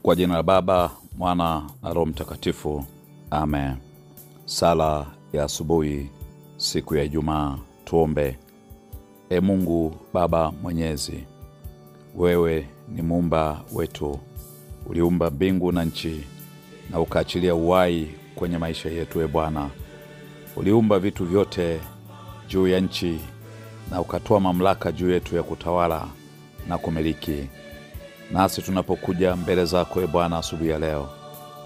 Kwa jina la Baba, Mwana na Roho Mtakatifu. Amen. Sala ya asubuhi siku ya Ijumaa. Tuombe. Mungu Baba Mwenyezi, wewe ni muumba wetu. Uliumba mbingu na nchi na ukaachilia uhai kwenye maisha yetu. Bwana, uliumba vitu vyote juu ya nchi na ukatoa mamlaka juu yetu ya kutawala na kumiliki. Nasi tunapokuja mbele zako Bwana asubuhi ya leo,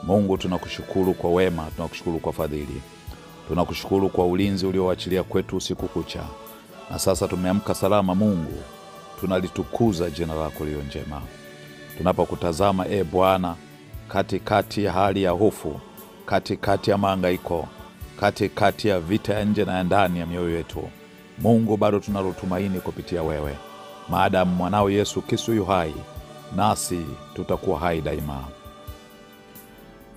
Mungu tunakushukuru kwa wema, tunakushukuru kwa fadhili. Tunakushukuru kwa ulinzi ulioachilia kwetu usiku kucha. Na sasa tumeamka salama Mungu, tunalitukuza jina lako lililo njema. Tunapokutazama Bwana katikati ya hali ya hofu, katikati ya mahangaiko, katikati ya vita ya nje na ndani ya mioyo yetu, Mungu bado tunalotumaini kupitia wewe. Maadamu mwanao Yesu Kristo yu hai, nasi tutakuwa hai daima.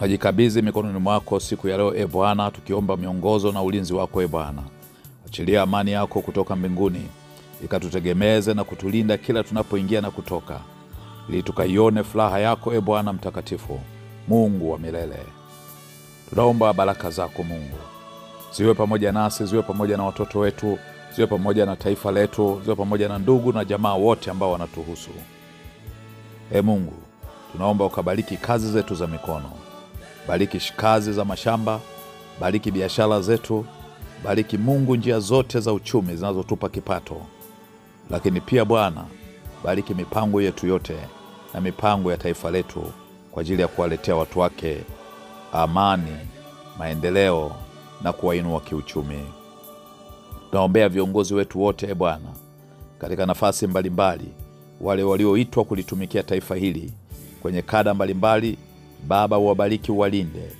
Najikabidhi mikononi mwako siku ya leo Bwana, tukiomba miongozo na ulinzi wako Bwana. Achilia amani yako kutoka mbinguni ikatutegemeze na kutulinda kila tunapoingia na kutoka, ili tukaione furaha yako Bwana mtakatifu, Mungu wa milele. Tunaomba baraka zako Mungu ziwe pamoja nasi, ziwe pamoja na watoto wetu, ziwe pamoja na taifa letu, ziwe pamoja na ndugu na jamaa wote ambao wanatuhusu. Mungu, tunaomba ukabariki kazi zetu za mikono. Bariki kazi za mashamba, bariki biashara zetu, bariki Mungu njia zote za uchumi zinazotupa kipato. Lakini pia Bwana, bariki mipango yetu yote na mipango ya taifa letu kwa ajili ya kuwaletea watu wake amani, maendeleo na kuwainua kiuchumi. Tunaombea viongozi wetu wote Bwana katika nafasi mbalimbali, wale walioitwa kulitumikia taifa hili kwenye kada mbalimbali. Baba, uwabariki, uwalinde,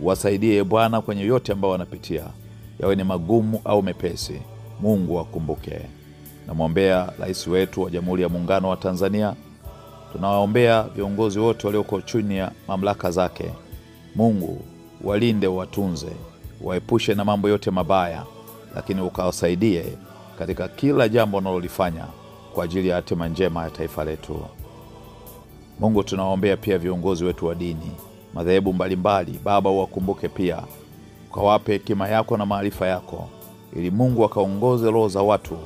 uwasaidie Bwana kwenye yote ambao wanapitia, yawe ni magumu au mepesi. Mungu akumbuke. Namwombea rais wetu wa Jamhuri ya Muungano wa Tanzania. Tunawaombea viongozi wote walioko chini ya mamlaka zake. Mungu walinde, watunze, waepushe na mambo yote mabaya, lakini ukawasaidie katika kila jambo wanalolifanya kwa ajili ya hatima njema ya taifa letu. Mungu, tunawaombea pia viongozi wetu wa dini, madhehebu mbalimbali. Baba, uwakumbuke pia, ukawape hekima yako na maarifa yako, ili Mungu akaongoze roho za watu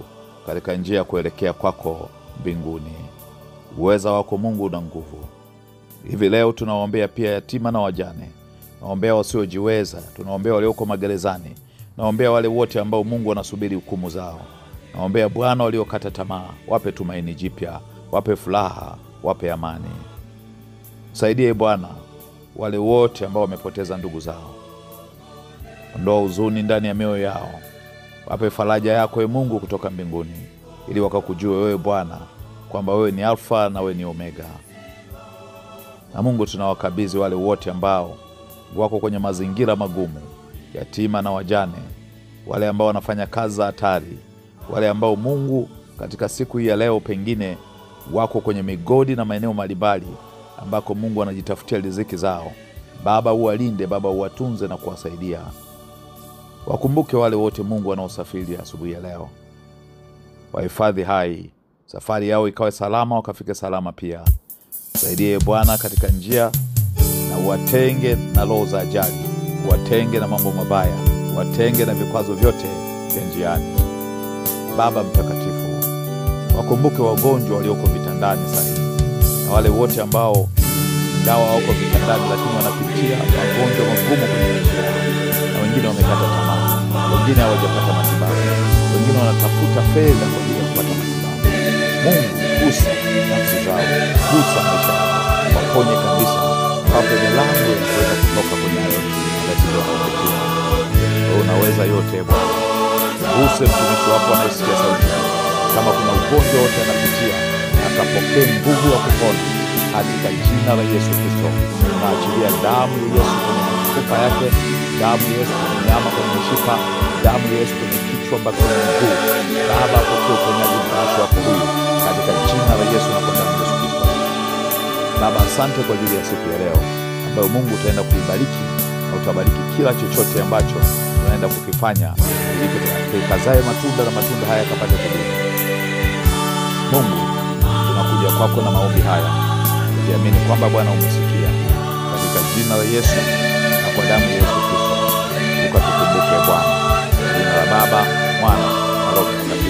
katika njia ya kuelekea kwako mbinguni. Uweza wako Mungu na nguvu. Hivi leo tunawaombea pia yatima na wajane. Tunawaombea wasiojiweza, tunawaombea walioko magerezani, tunawaombea wale wote ambao Mungu wanasubiri hukumu zao. Naombea Bwana waliokata tamaa, wape tumaini jipya, wape furaha, wape amani. Saidie Bwana wale wote ambao wamepoteza ndugu zao. Ondoa huzuni ndani ya mioyo yao. Wape faraja yako Mungu kutoka mbinguni, ili wakakujue wewe Bwana kwamba wewe ni Alfa na wewe ni Omega. Na Mungu, tunawakabidhi wale wote ambao wako kwenye mazingira magumu, yatima na wajane, wale ambao wanafanya kazi za hatari, wale ambao Mungu katika siku hii ya leo pengine wako kwenye migodi na maeneo mbalimbali ambako Mungu anajitafutia riziki zao. Baba, uwalinde, Baba uwatunze na kuwasaidia. Wakumbuke wale wote Mungu wanaosafiri asubuhi ya leo. Wahifadhi hai, safari yao ikawe salama, wakafike salama pia. Saidie Bwana katika njia, na uwatenge na roho za ajali, uwatenge na mambo mabaya, uwatenge na vikwazo vyote vya njiani. Baba mtakatifu, wakumbuke wagonjwa walioko vitandani sasa, na wale wote ambao dawa wako vitandani lakini wanapitia magonjwa magumu kwenye maisha yao, na wengine wamekata tamaa, wengine hawajapata matibabu, wengine wanatafuta fedha kwa ajili ya kupata matibabu. Mungu, gusa nafsi zao, gusa maisha yao, waponye kabisa, wape milango ya kuweza kutoka kwenye matatizo wanayopitia. Wewe unaweza yote Bwana. Guse mtumishi wako anayesikia sauti yako. Kama kuna ugonjwa wote anapitia, akapokee nguvu ya kupona katika jina la Yesu Kristo. Tunaachilia damu ya Yesu kwenye mifupa yake, damu ya Yesu kwenye nyama, kwenye mishipa, damu ya Yesu kwenye kichwa mpaka kwenye mguu. Baba, pokea uponyaji mtumishi wako huyu katika jina la Yesu na kwa damu ya Yesu Kristo. Baba, asante kwa ajili ya siku ya leo ambayo Mungu utaenda kuibariki na utabariki kila chochote ambacho tunaenda kukifanya, ili kikazae matunda na matunda haya yakapate kudumu. Mungu, tunakuja kwako na maombi haya, tukiamini kwamba Bwana umesikia. Katika jina la Yesu na kwa damu ya Yesu Kristo, ukatukumbuke Bwana. Jina la Baba, Mwana na Roho Mtakatifu.